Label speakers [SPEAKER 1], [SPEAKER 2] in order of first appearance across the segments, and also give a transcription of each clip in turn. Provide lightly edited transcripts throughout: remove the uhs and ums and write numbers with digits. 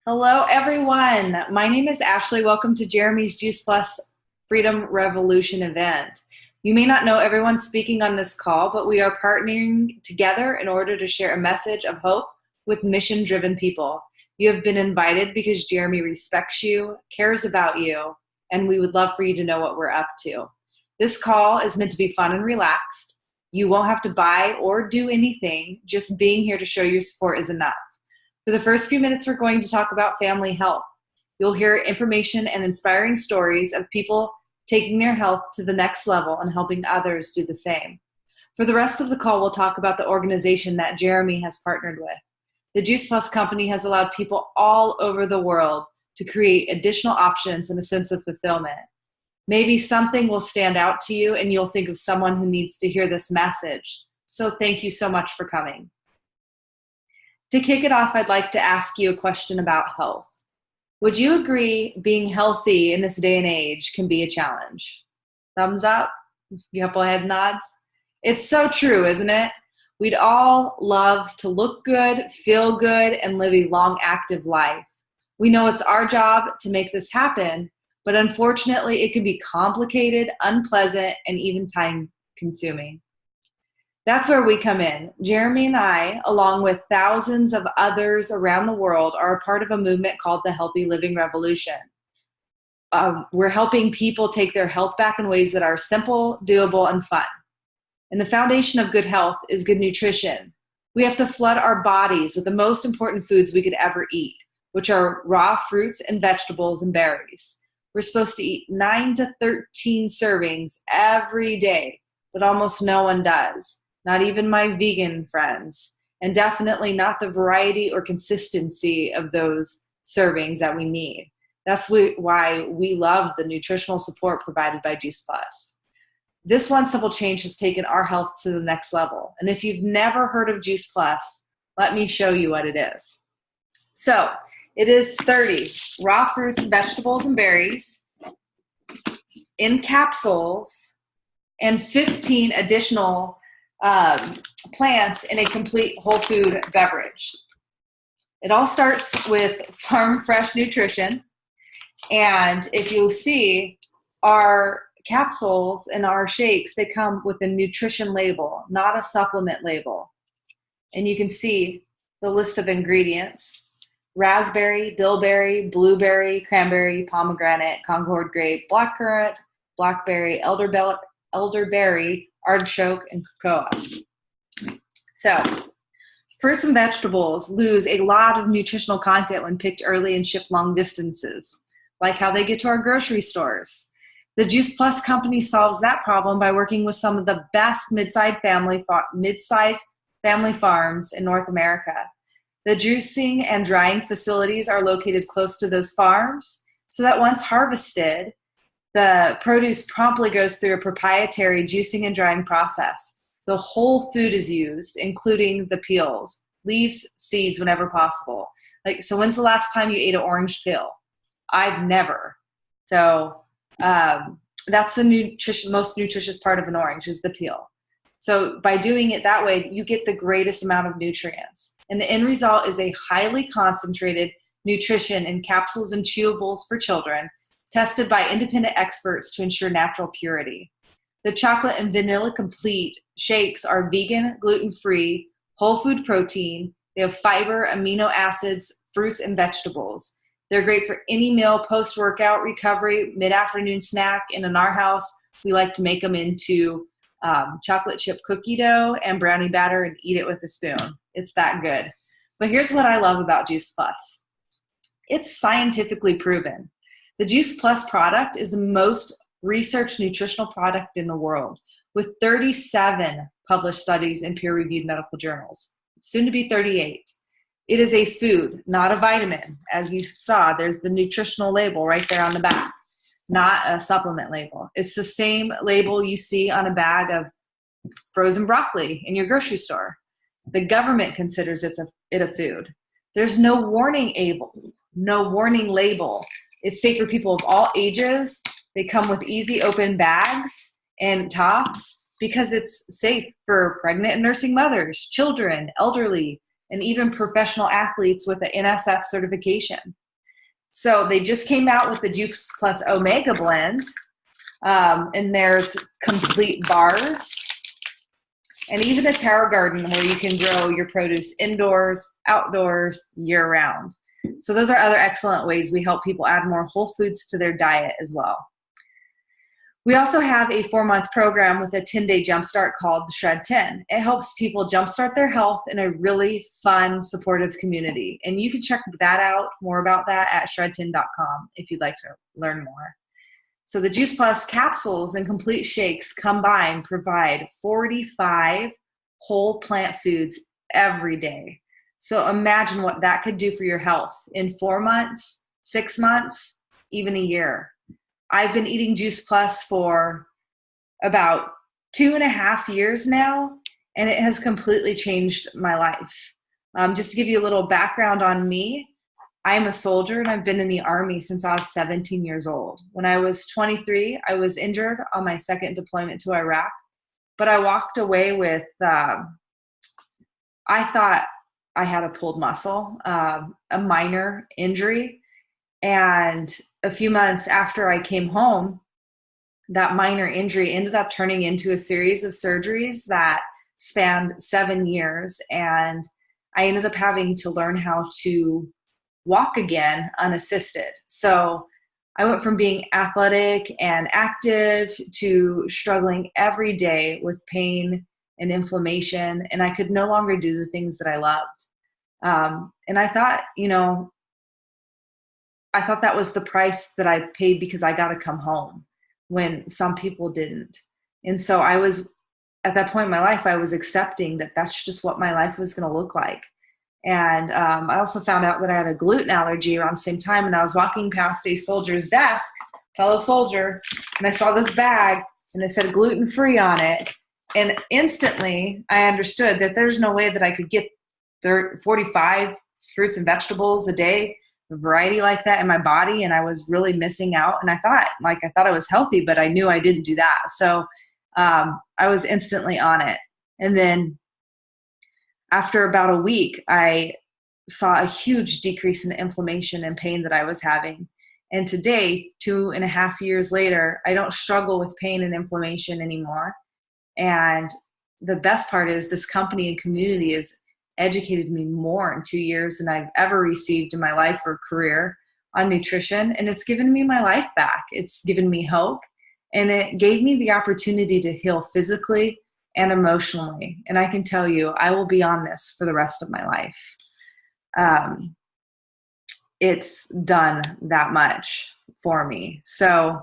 [SPEAKER 1] Hello, everyone. My name is Ashley. Welcome to Jeremy's Juice Plus Freedom Revolution event. You may not know everyone speaking on this call, but we are partnering together in order to share a message of hope with mission-driven people. You have been invited because Jeremy respects you, cares about you, and we would love for you to know what we're up to. This call is meant to be fun and relaxed. You won't have to buy or do anything. Just being here to show your support is enough. For the first few minutes, we're going to talk about family health. You'll hear information and inspiring stories of people taking their health to the next level and helping others do the same. For the rest of the call, we'll talk about the organization that Jeremy has partnered with. The Juice Plus company has allowed people all over the world to create additional options and a sense of fulfillment. Maybe something will stand out to you and you'll think of someone who needs to hear this message. So thank you so much for coming. To kick it off, I'd like to ask you a question about health. Would you agree being healthy in this day and age can be a challenge? Thumbs up, a couple head nods. It's so true, isn't it? We'd all love to look good, feel good, and live a long, active life. We know it's our job to make this happen, but unfortunately, it can be complicated, unpleasant, and even time-consuming. That's where we come in. Jeremy and I, along with thousands of others around the world, are a part of a movement called the Healthy Living Revolution. We're helping people take their health back in ways that are simple, doable, and fun. And the foundation of good health is good nutrition. We have to flood our bodies with the most important foods we could ever eat, which are raw fruits and vegetables and berries. We're supposed to eat 9 to 13 servings every day, but almost no one does. Not even my vegan friends, and definitely not the variety or consistency of those servings that we need. That's why we love the nutritional support provided by Juice Plus. This one simple change has taken our health to the next level. And if you've never heard of Juice Plus, let me show you what it is. So it is 30 raw fruits, vegetables, and berries in capsules and 15 additional plants in a complete whole food beverage. It all starts with farm fresh nutrition. And if you see our capsules and our shakes, they come with a nutrition label, not a supplement label. And you can see the list of ingredients: raspberry, bilberry, blueberry, cranberry, pomegranate, Concord grape, blackcurrant, blackberry, elderberry, artichoke, and cocoa. So, fruits and vegetables lose a lot of nutritional content when picked early and shipped long distances, like how they get to our grocery stores. The Juice Plus company solves that problem by working with some of the best mid-sized family farms in North America. The juicing and drying facilities are located close to those farms, so that once harvested, the produce promptly goes through a proprietary juicing and drying process. The whole food is used, including the peels, leaves, seeds, whenever possible. So when's the last time you ate an orange peel? I've never. So that's the most nutritious part of an orange is the peel. So by doing it that way, you get the greatest amount of nutrients. And the end result is a highly concentrated nutrition in capsules and chewables for children, tested by independent experts to ensure natural purity. The chocolate and vanilla complete shakes are vegan, gluten-free, whole food protein. They have fiber, amino acids, fruits, and vegetables. They're great for any meal, post-workout, recovery, mid-afternoon snack. And in our house, we like to make them into chocolate chip cookie dough and brownie batter and eat it with a spoon. It's that good. But here's what I love about Juice Plus. It's scientifically proven. The Juice Plus product is the most researched nutritional product in the world, with 37 published studies in peer-reviewed medical journals, soon to be 38. It is a food, not a vitamin. As you saw, there's the nutritional label right there on the back, not a supplement label. It's the same label you see on a bag of frozen broccoli in your grocery store. The government considers it a food. There's no warning label. It's safe for people of all ages. They come with easy open bags and tops because it's safe for pregnant and nursing mothers, children, elderly, and even professional athletes with the NSF certification. So they just came out with the Juice Plus Omega blend, and there's complete bars, and even a tower garden where you can grow your produce indoors, outdoors, year-round. So those are other excellent ways we help people add more whole foods to their diet as well. We also have a 4-month program with a 10-day jumpstart called the Shred 10. It helps people jumpstart their health in a really fun, supportive community. And you can check that out, more about that at shred10.com if you'd like to learn more. So the Juice Plus capsules and complete shakes combined provide 45 whole plant foods every day. So imagine what that could do for your health in 4 months, 6 months, even a year. I've been eating Juice Plus for about 2.5 years now, and it has completely changed my life. Just to give you a little background on me, I am a soldier, and I've been in the Army since I was 17 years old. When I was 23, I was injured on my second deployment to Iraq, but I walked away with, I thought I had a pulled muscle, a minor injury. And a few months after I came home, that minor injury ended up turning into a series of surgeries that spanned 7 years. And I ended up having to learn how to walk again unassisted. So I went from being athletic and active to struggling every day with pain and inflammation. And I could no longer do the things that I loved. And I thought, I thought that was the price that I paid because I got to come home when some people didn't. And so I was, at that point in my life, I was accepting that that's just what my life was going to look like. And I also found out that I had a gluten allergy around the same time. And I was walking past a soldier's desk, fellow soldier, and I saw this bag and it said gluten-free on it. And instantly I understood that there's no way that I could get 45 fruits and vegetables a day, a variety like that in my body. And I was really missing out. And I thought I was healthy, but I knew I didn't do that. So I was instantly on it. And then after about a week, I saw a huge decrease in the inflammation and pain that I was having. And today, 2.5 years later, I don't struggle with pain and inflammation anymore. And the best part is this company and community has educated me more in 2 years than I've ever received in my life or career on nutrition. And it's given me my life back. It's given me hope. And it gave me the opportunity to heal physically and emotionally. And I can tell you, I will be on this for the rest of my life. It's done that much for me. So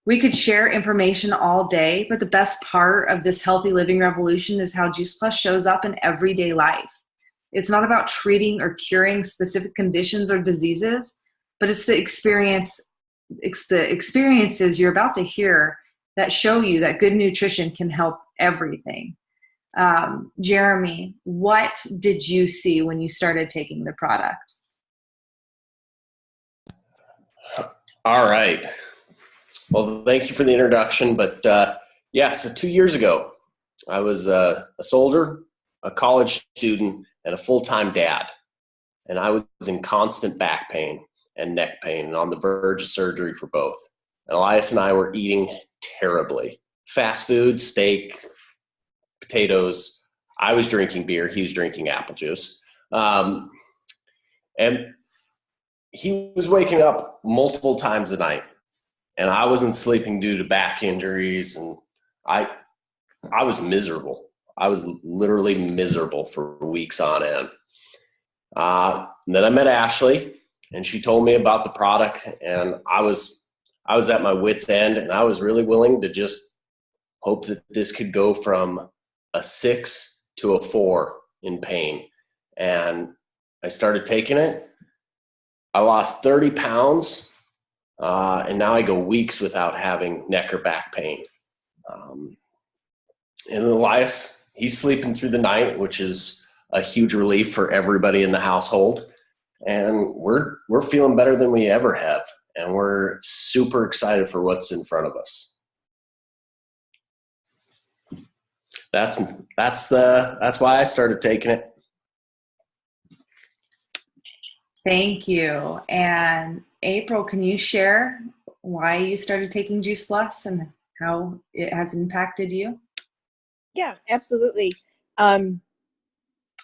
[SPEAKER 1] we could share information all day, but the best part of this healthy living revolution is how Juice Plus shows up in everyday life. It's not about treating or curing specific conditions or diseases, but it's the experiences you're about to hear that show you that good nutrition can help everything. Jeremy, what did you see when you started taking the product?
[SPEAKER 2] All right. Well, thank you for the introduction. But so 2 years ago, I was a soldier, a college student, and a full-time dad. And I was in constant back pain and neck pain and on the verge of surgery for both. And Elias and I were eating terribly. Fast food, steak, potatoes. I was drinking beer. He was drinking apple juice. And he was waking up multiple times a night. And I wasn't sleeping due to back injuries. And I was miserable. I was literally miserable for weeks on end. And then I met Ashley, and she told me about the product. And I was at my wit's end, and I was really willing to just hope that this could go from a 6 to a 4 in pain. And I started taking it. I lost 30 pounds, and now I go weeks without having neck or back pain. And Elias, he's sleeping through the night, which is a huge relief for everybody in the household. And we're feeling better than we ever have. And we're super excited for what's in front of us. That's why I started taking it.
[SPEAKER 1] Thank you. And April, can you share why you started taking Juice Plus and how it has impacted you?
[SPEAKER 3] Yeah, absolutely. Um,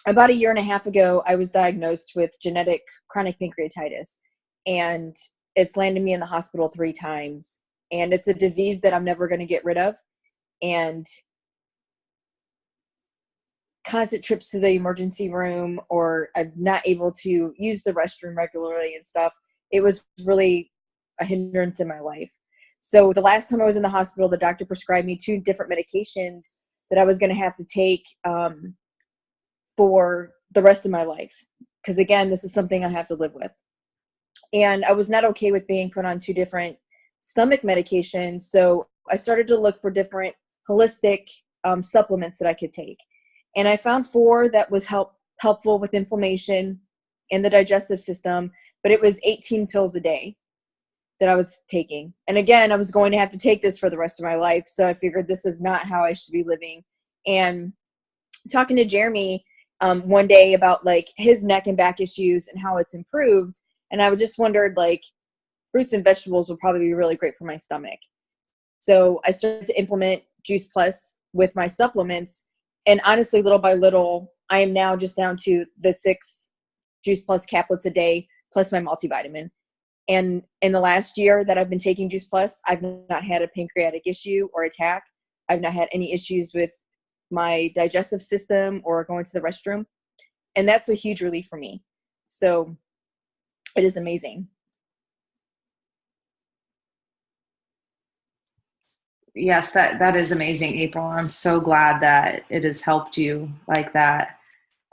[SPEAKER 3] about a year and a half ago, I was diagnosed with genetic chronic pancreatitis, and it's landed me in the hospital 3 times. And it's a disease that I'm never going to get rid of. And constant trips to the emergency room, or I'm not able to use the restroom regularly and stuff. It was really a hindrance in my life. So the last time I was in the hospital, the doctor prescribed me 2 different medications that I was going to have to take for the rest of my life. Because again, this is something I have to live with. And I was not okay with being put on 2 different stomach medications. So I started to look for different holistic supplements that I could take. And I found 4 that was helpful with inflammation in the digestive system, but it was 18 pills a day that I was taking. And again, I was going to have to take this for the rest of my life. So I figured this is not how I should be living. And talking to Jeremy one day about like his neck and back issues and how it's improved. And I just wondered, like, fruits and vegetables would probably be really great for my stomach. So I started to implement Juice Plus with my supplements. And honestly, little by little, I am now just down to the 6 Juice Plus caplets a day, plus my multivitamin. And in the last year that I've been taking Juice Plus, I've not had a pancreatic issue or attack. I've not had any issues with my digestive system or going to the restroom. And that's a huge relief for me. So it is amazing.
[SPEAKER 1] Yes, that is amazing, April. I'm so glad that it has helped you like that.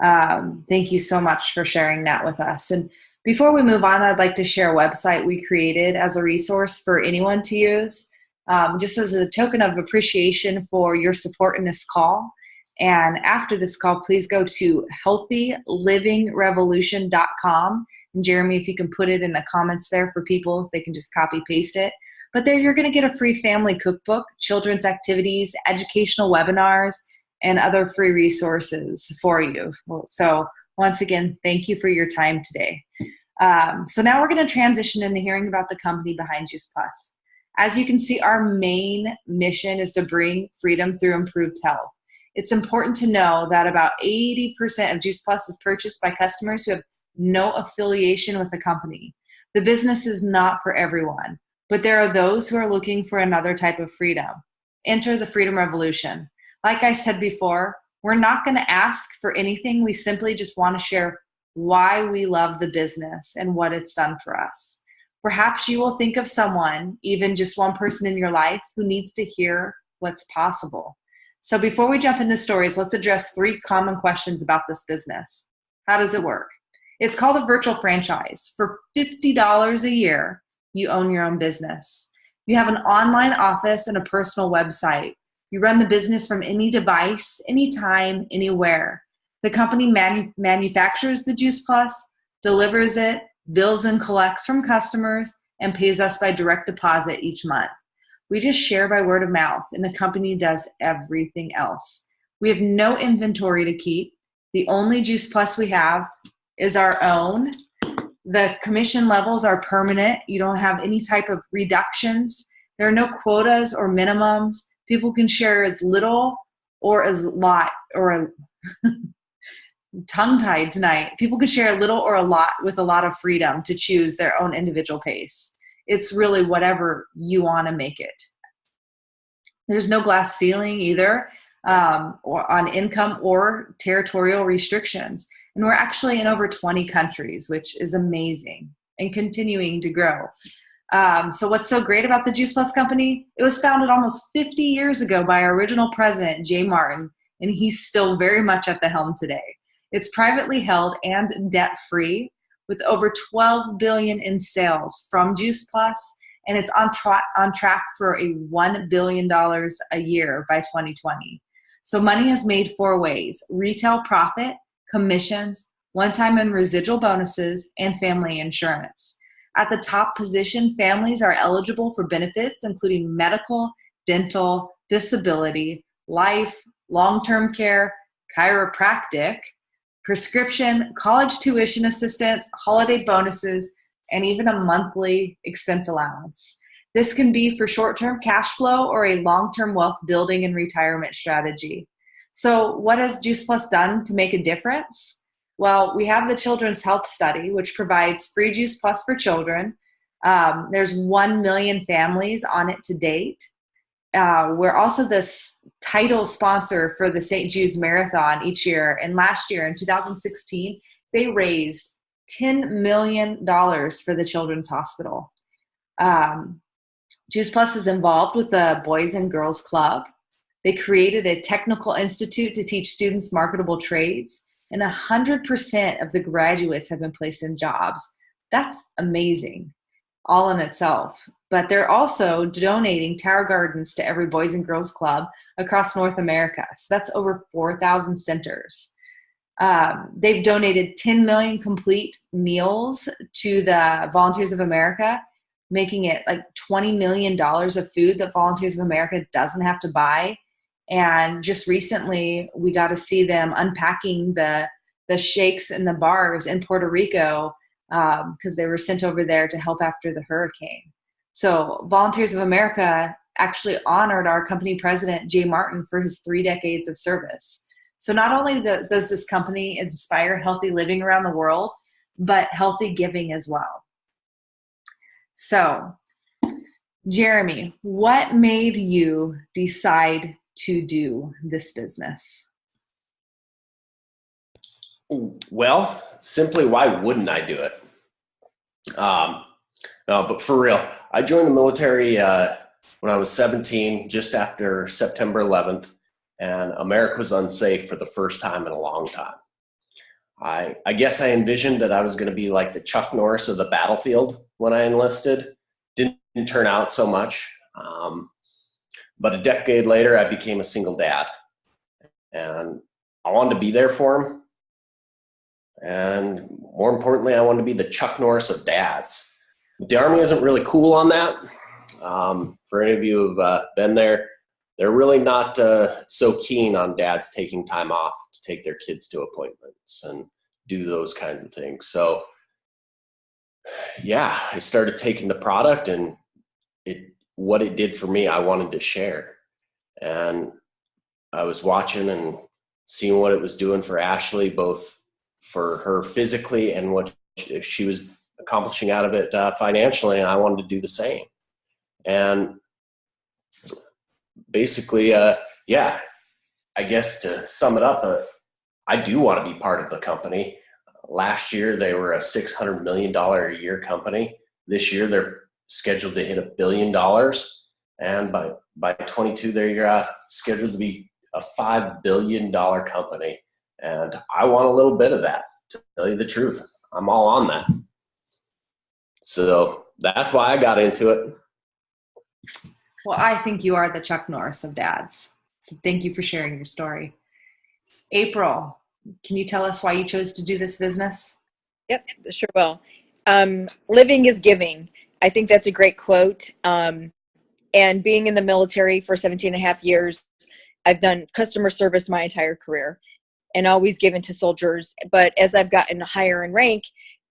[SPEAKER 1] Thank you so much for sharing that with us. And before we move on, I'd like to share a website we created as a resource for anyone to use, just as a token of appreciation for your support in this call. And after this call, please go to healthylivingrevolution.com. And Jeremy, if you can put it in the comments there for people, so they can just copy paste it. But there you're going to get a free family cookbook, children's activities, educational webinars, and other free resources for you. So once again, thank you for your time today. So now we're going to transition into hearing about the company behind Juice Plus. As you can see, our main mission is to bring freedom through improved health. It's important to know that about 80% of Juice Plus is purchased by customers who have no affiliation with the company. The business is not for everyone, but there are those who are looking for another type of freedom. Enter the freedom revolution. Like I said before, we're not going to ask for anything. We simply just want to share why we love the business and what it's done for us. Perhaps you will think of someone, even just one person in your life, who needs to hear what's possible. So before we jump into stories, let's address 3 common questions about this business. How does it work? It's called a virtual franchise. For $50 a year, you own your own business. You have an online office and a personal website. You run the business from any device, anytime, anywhere. The company manufactures the Juice Plus, delivers it, bills and collects from customers, and pays us by direct deposit each month. We just share by word of mouth, and the company does everything else. We have no inventory to keep. The only Juice Plus we have is our own. The commission levels are permanent. You don't have any type of reductions. There are no quotas or minimums. People can share as little or as lot, or tongue-tied tonight. People can share a little or a lot with a lot of freedom to choose their own individual pace. It's really whatever you want to make it. There's no glass ceiling either or on income or territorial restrictions. And we're actually in over 20 countries, which is amazing and continuing to grow. So what's so great about the Juice Plus company? It was founded almost 50 years ago by our original president, Jay Martin, and he's still very much at the helm today. It's privately held and debt-free, with over $12 billion in sales from Juice Plus, and it's on track for a $1 billion a year by 2020. So money is made 4 ways: retail profit, commissions, one-time and residual bonuses, and family insurance. At the top position, families are eligible for benefits including medical, dental, disability, life, long-term care, chiropractic, prescription, college tuition assistance, holiday bonuses, and even a monthly expense allowance. This can be for short-term cash flow or a long-term wealth building and retirement strategy. So what has Juice Plus done to make a difference? Well, we have the Children's Health Study, which provides free Juice Plus for children. There's 1 million families on it to date. We're also the title sponsor for the St. Jude's Marathon each year. And last year, in 2016, they raised $10 million for the Children's Hospital. Juice Plus is involved with the Boys and Girls Club. They created a technical institute to teach students marketable trades, and 100% of the graduates have been placed in jobs. That's amazing, all in itself. But they're also donating Tower Gardens to every Boys and Girls Club across North America. So that's over 4,000 centers. They've donated 10 million complete meals to the Volunteers of America, making it like $20 million of food that Volunteers of America doesn't have to buy. And just recently, we got to see them unpacking the shakes and the bars in Puerto Rico because they were sent over there to help after the hurricane. So Volunteers of America actually honored our company president, Jay Martin, for his 3 decades of service. So not only does this company inspire healthy living around the world, but healthy giving as well. So, Jeremy, what made you decide to do this business?
[SPEAKER 2] Well, simply, why wouldn't I do it? No, but for real, I joined the military when I was 17, just after September 11th, and America was unsafe for the first time in a long time. I guess I envisioned that I was going to be like the Chuck Norris of the battlefield when I enlisted. Didn't turn out so much. But a decade later, I became a single dad. And I wanted to be there for him. And more importantly, I wanted to be the Chuck Norris of dads. But the Army isn't really cool on that. For any of you who've been there, they're really not so keen on dads taking time off to take their kids to appointments and do those kinds of things. So, yeah, I started taking the product, and what it did for me, I wanted to share. And I was watching and seeing what it was doing for Ashley, both for her physically and what she was accomplishing out of it financially, and I wanted to do the same. And basically, yeah, I guess to sum it up, I do want to be part of the company. Last year, they were a $600 million a year company. This year, they're scheduled to hit $1 billion. And by 22, they're scheduled to be a $5 billion company. And I want a little bit of that, to tell you the truth. I'm all on that. So that's why I got into it.
[SPEAKER 1] Well, I think you are the Chuck Norris of dads. So thank you for sharing your story. April, can you tell us why you chose to do this business?
[SPEAKER 3] Yep, sure will. Living is giving. I think that's a great quote. And being in the military for 17 and a half years, I've done customer service my entire career and always given to soldiers. But as I've gotten higher in rank,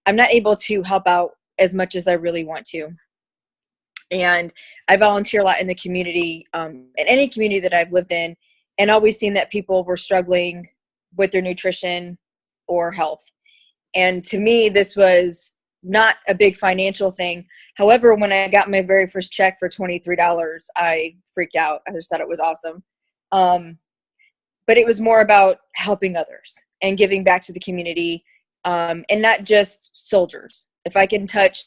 [SPEAKER 3] I'm not able to help out as much as I really want to. And I volunteer a lot in the community, in any community that I've lived in, and always seen that people were struggling with their nutrition or health. And to me, this was not a big financial thing. However, when I got my very first check for $23, I freaked out. I just thought it was awesome. But it was more about helping others and giving back to the community, and not just soldiers. If I can touch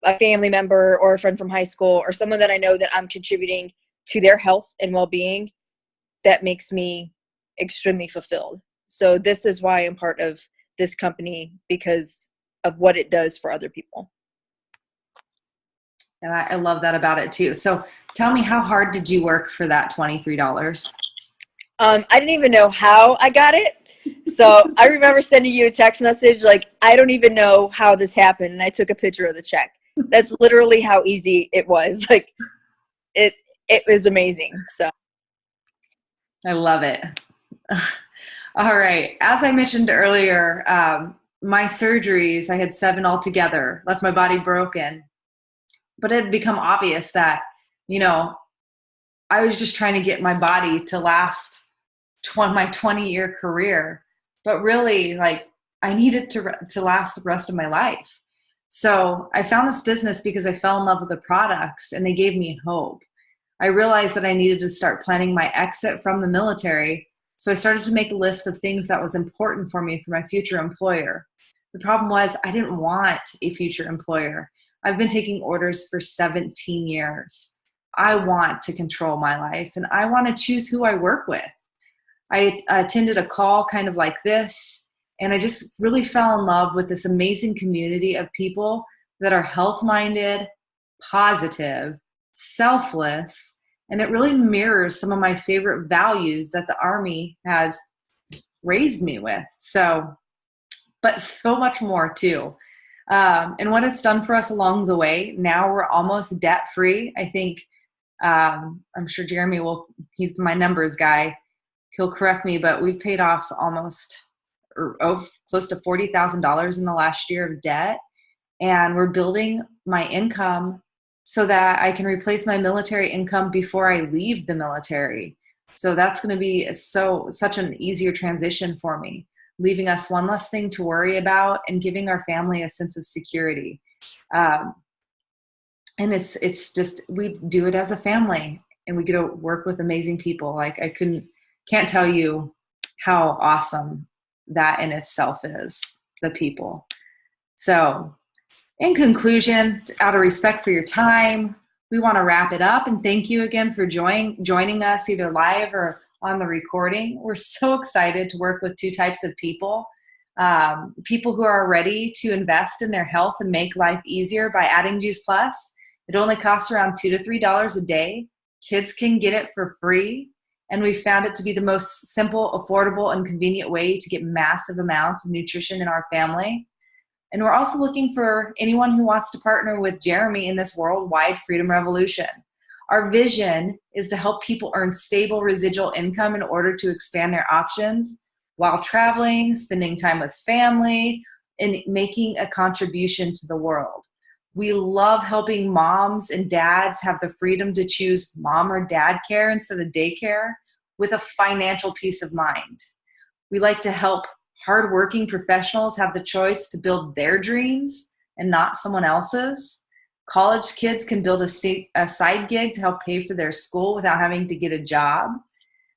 [SPEAKER 3] a family member or a friend from high school or someone that I know that I'm contributing to their health and well-being, that makes me extremely fulfilled. So this is why I'm part of this company, because of what it does for other people.
[SPEAKER 1] And I love that about it too. So tell me, how hard did you work for that $23?
[SPEAKER 3] I didn't even know how I got it. So I remember sending you a text message like, I don't even know how this happened. And I took a picture of the check. That's literally how easy it was. Like it was amazing. So
[SPEAKER 1] I love it. All right. As I mentioned earlier, my surgeries, I had 7 altogether, left my body broken. But it had become obvious that, you know, I was just trying to get my body to last my 20-year career. But really, like, I needed to last the rest of my life. So I found this business because I fell in love with the products and they gave me hope. I realized that I needed to start planning my exit from the military. So I started to make a list of things that was important for me for my future employer. The problem was I didn't want a future employer. I've been taking orders for 17 years. I want to control my life and I want to choose who I work with. I attended a call kind of like this, and I just really fell in love with this amazing community of people that are health-minded, positive, selfless, and it really mirrors some of my favorite values that the Army has raised me with. So, but so much more too. And what it's done for us along the way, now we're almost debt-free. I think, I'm sure Jeremy he's my numbers guy. He'll correct me, but we've paid off close to $40,000 in the last year of debt. And we're building my income so that I can replace my military income before I leave the military. So that's going to be such an easier transition for me, leaving us one less thing to worry about and giving our family a sense of security. And it's just, we do it as a family and we get to work with amazing people. Like can't tell you how awesome that in itself is, the people. So in conclusion, out of respect for your time, we want to wrap it up and thank you again for joining us either live or on the recording. We're so excited to work with 2 types of people. People who are ready to invest in their health and make life easier by adding Juice Plus. It only costs around $2 to $3 a day. Kids can get it for free. And we found it to be the most simple, affordable, and convenient way to get massive amounts of nutrition in our family. And we're also looking for anyone who wants to partner with Jeremy in this worldwide freedom revolution. Our vision is to help people earn stable residual income in order to expand their options while traveling, spending time with family, and making a contribution to the world. We love helping moms and dads have the freedom to choose mom or dad care instead of daycare with a financial peace of mind. We like to help hardworking professionals have the choice to build their dreams and not someone else's. College kids can build a side gig to help pay for their school without having to get a job.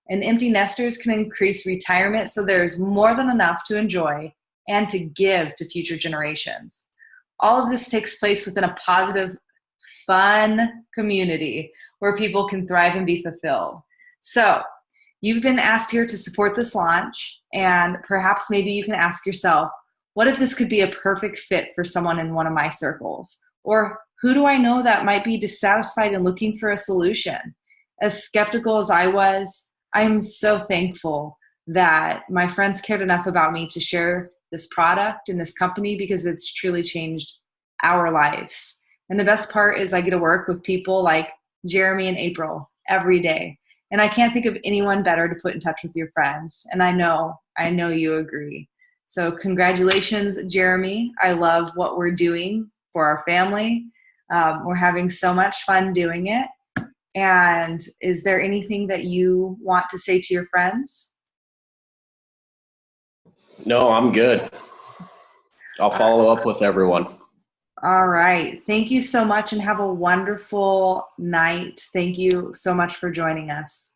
[SPEAKER 1] And empty nesters can increase retirement so there's more than enough to enjoy and to give to future generations. All of this takes place within a positive, fun community where people can thrive and be fulfilled. So you've been asked here to support this launch, and perhaps maybe you can ask yourself, what if this could be a perfect fit for someone in one of my circles? Or who do I know that might be dissatisfied and looking for a solution? As skeptical as I was, I'm so thankful that my friends cared enough about me to share this product and this company because it's truly changed our lives. And the best part is I get to work with people like Jeremy and April every day. And I can't think of anyone better to put in touch with your friends. And I know you agree. So congratulations, Jeremy. I love what we're doing for our family. We're having so much fun doing it. And is there anything that you want to say to your friends?
[SPEAKER 2] No, I'm good. I'll follow up with everyone.
[SPEAKER 1] All right. Thank you so much and have a wonderful night. Thank you so much for joining us.